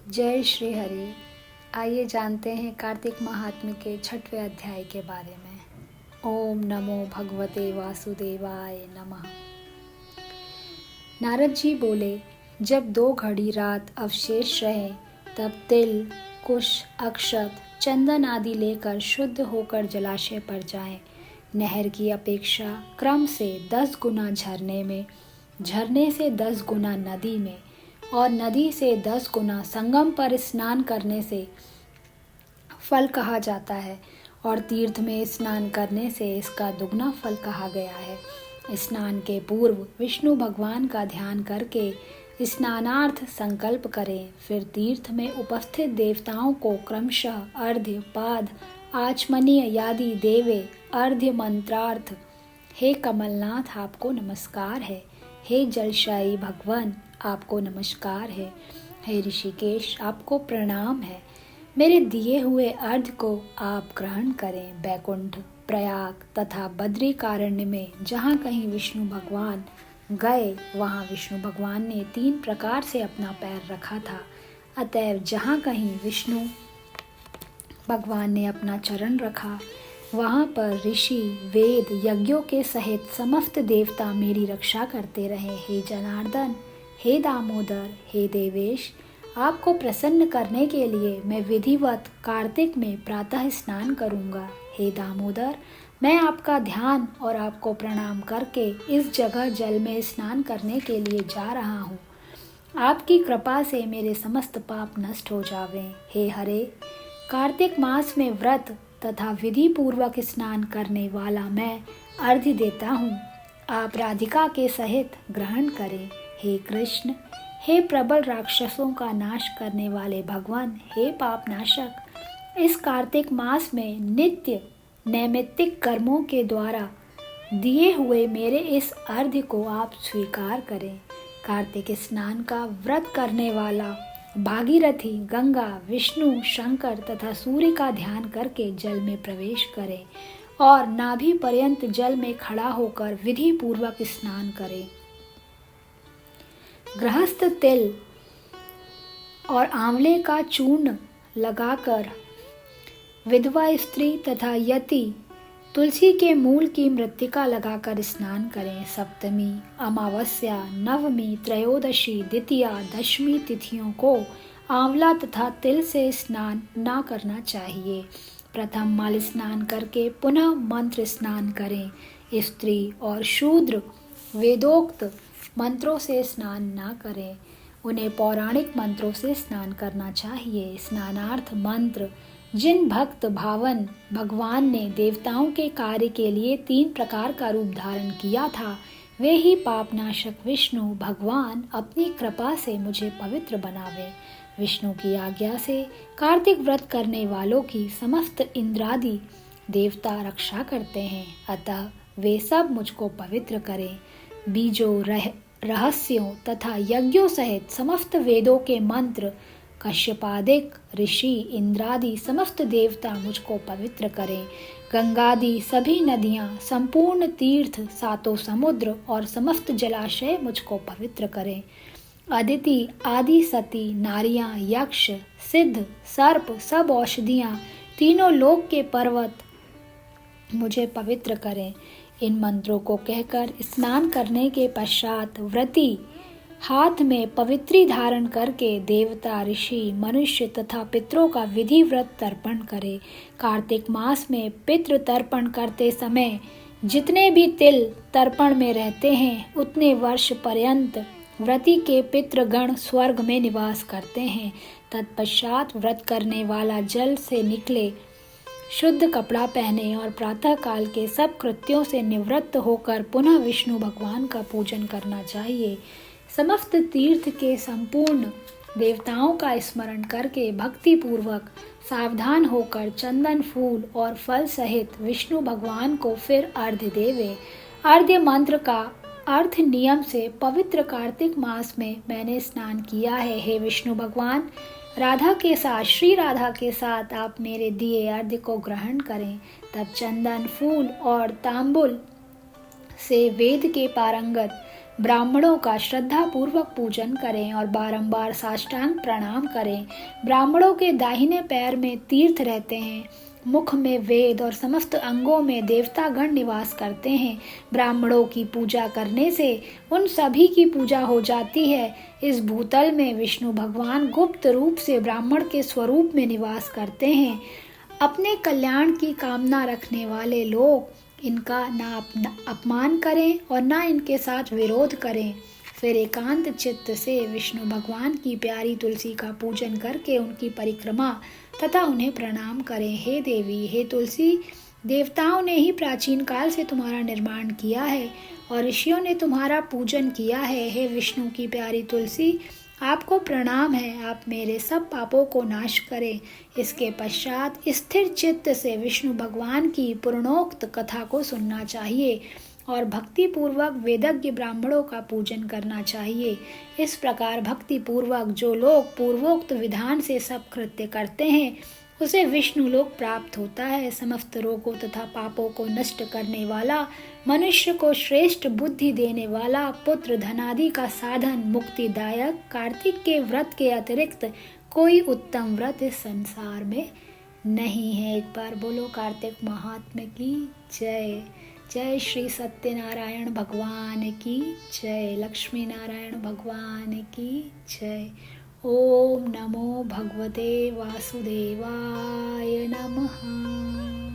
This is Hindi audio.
जय श्री हरि। आइए जानते हैं कार्तिक महात्म्य के 6वें अध्याय के बारे में। ओम नमो भगवते वासुदेवाय नमः। नारद जी बोले, जब 2 घड़ी रात अवशेष रहे तब तिल, कुश, अक्षत, चंदन आदि लेकर शुद्ध होकर जलाशय पर जाएं। नहर की अपेक्षा क्रम से 10 गुना झरने में, झरने से 10 गुना नदी में और नदी से 10 गुना संगम पर स्नान करने से फल कहा जाता है और तीर्थ में स्नान करने से इसका दुगना फल कहा गया है। स्नान के पूर्व विष्णु भगवान का ध्यान करके स्नानार्थ संकल्प करें। फिर तीर्थ में उपस्थित देवताओं को क्रमशः अर्घ्य, पाद, आचमनीय आदि देवे अर्घ्य मंत्रार्थ। हे कमलनाथ, आपको नमस्कार है। हे जलशायी भगवान, आपको नमस्कार है। हे ऋषिकेश, आपको प्रणाम है। मेरे दिए हुए अर्घ्य को आप ग्रहण करें। बैकुंठ, प्रयाग तथा बद्रिकारण्य में जहाँ कहीं विष्णु भगवान गए वहाँ विष्णु भगवान ने 3 प्रकार से अपना पैर रखा था। अतएव जहाँ कहीं विष्णु भगवान ने अपना चरण रखा वहाँ पर ऋषि, वेद, यज्ञों के सहित समस्त देवता मेरी रक्षा करते रहे। हे जनार्दन, हे दामोदर, हे देवेश, आपको प्रसन्न करने के लिए मैं विधिवत कार्तिक में प्रातः स्नान करूँगा। हे दामोदर, मैं आपका ध्यान और आपको प्रणाम करके इस जगह जल में स्नान करने के लिए जा रहा हूँ। आपकी कृपा से मेरे समस्त पाप नष्ट हो जावें। हे हरे, कार्तिक मास में व्रत तथा विधि पूर्वक स्नान करने वाला मैं अर्घ्य देता हूँ। आप राधिका के सहित ग्रहण करें। हे कृष्ण, हे प्रबल राक्षसों का नाश करने वाले भगवान, हे पाप नाशक, इस कार्तिक मास में नित्य नैमित्तिक कर्मों के द्वारा दिए हुए मेरे इस अर्घ्य को आप स्वीकार करें। कार्तिक स्नान का व्रत करने वाला भागीरथी गंगा, विष्णु, शंकर तथा सूर्य का ध्यान करके जल में प्रवेश करे और नाभि पर्यंत जल में खड़ा होकर विधि पूर्वक स्नान करे। गृहस्थ तिल और आंवले का चूर्ण लगाकर, विधवा स्त्री तथा यति तुलसी के मूल की मृत्तिका लगाकर स्नान करें। सप्तमी, अमावस्या, नवमी, त्रयोदशी, द्वितीया, दशमी तिथियों को आंवला तथा तिल से स्नान ना करना चाहिए। प्रथम मल स्नान करके पुनः मंत्र स्नान करें। स्त्री और शूद्र वेदोक्त मंत्रों से स्नान ना करें, उन्हें पौराणिक मंत्रों से स्नान करना चाहिए। स्नानार्थ मंत्र जिन भक्त भावन भगवान ने देवताओं के कार्य के लिए 3 प्रकार का रूप धारण किया था, वे ही पापनाशक विष्णु भगवान अपनी कृपा से मुझे पवित्र बनावे। विष्णु की आज्ञा से कार्तिक व्रत करने वालों की समस्त इंद्रादि देवता रक्षा करते हैं, अतः वे सब मुझको पवित्र करें। बीजों, रहस्यों तथा यज्ञों सहित समस्त वेदों के मंत्र, कश्यपादिक ऋषि, इंद्रादि समस्त देवता मुझको पवित्र करें। गंगादि सभी नदियाँ, संपूर्ण तीर्थ, 7 समुद्र और समस्त जलाशय मुझको पवित्र करें। अदिति आदि सती, नारियाँ, यक्ष, सिद्ध, सर्प, सब औषधियाँ, तीनों लोक के पर्वत मुझे पवित्र करें। इन मंत्रों को कहकर स्नान करने के पश्चात व्रती हाथ में पवित्री धारण करके देवता, ऋषि, मनुष्य तथा पितरों का विधि व्रत तर्पण करे। कार्तिक मास में पितृ तर्पण करते समय जितने भी तिल तर्पण में रहते हैं उतने वर्ष पर्यंत व्रती के पितृगण स्वर्ग में निवास करते हैं। तत्पश्चात व्रत करने वाला जल से निकले शुद्ध कपड़ा पहने और प्रातः काल के सब कृत्यों से निवृत्त होकर पुनः विष्णु भगवान का पूजन करना चाहिए। समस्त तीर्थ के संपूर्ण देवताओं का स्मरण करके भक्ति पूर्वक सावधान होकर चंदन, फूल और फल सहित विष्णु भगवान को फिर अर्घ्य देवे। अर्घ्य मंत्र का अर्थ नियम से पवित्र कार्तिक मास में मैंने स्नान किया है। हे विष्णु भगवान, राधा के साथ, श्री राधा के साथ आप मेरे दिए अर्घ्य को ग्रहण करें। तब चंदन, फूल और तांबुल से वेद के पारंगत ब्राह्मणों का श्रद्धा पूर्वक पूजन करें और बारंबार साष्टांग प्रणाम करें। ब्राह्मणों के दाहिने पैर में तीर्थ रहते हैं, मुख में वेद और समस्त अंगों में देवतागण निवास करते हैं। ब्राह्मणों की पूजा करने से उन सभी की पूजा हो जाती है। इस भूतल में विष्णु भगवान गुप्त रूप से ब्राह्मण के स्वरूप में निवास करते हैं। अपने कल्याण की कामना रखने वाले लोग इनका ना अपमान करें और ना इनके साथ विरोध करें। फिर एकांत चित्त से विष्णु भगवान की प्यारी तुलसी का पूजन करके उनकी परिक्रमा तथा उन्हें प्रणाम करें। हे देवी, हे तुलसी, देवताओं ने ही प्राचीन काल से तुम्हारा निर्माण किया है और ऋषियों ने तुम्हारा पूजन किया है। हे विष्णु की प्यारी तुलसी, आपको प्रणाम है, आप मेरे सब पापों को नाश करें। इसके पश्चात स्थिर चित्त से विष्णु भगवान की पूर्णोक्त कथा को सुनना चाहिए और भक्ति पूर्वक वेदज्ञ ब्राह्मणों का पूजन करना चाहिए। इस प्रकार भक्ति पूर्वक जो लोग पूर्वोक्त विधान से सब कृत्य करते हैं उसे विष्णु लोक प्राप्त होता है। समस्त रोगों तथा पापों को नष्ट करने वाला, मनुष्य को श्रेष्ठ बुद्धि देने वाला, पुत्र धनादि का साधन, मुक्तिदायक कार्तिक के व्रत के अतिरिक्त कोई उत्तम व्रत इस संसार में नहीं है। एक बार बोलो कार्तिक महात्म्य की जय। जय श्री सत्यनारायण भगवान की जय। लक्ष्मी नारायण भगवान की जय। ओम नमो भगवते वासुदेवाय नमः।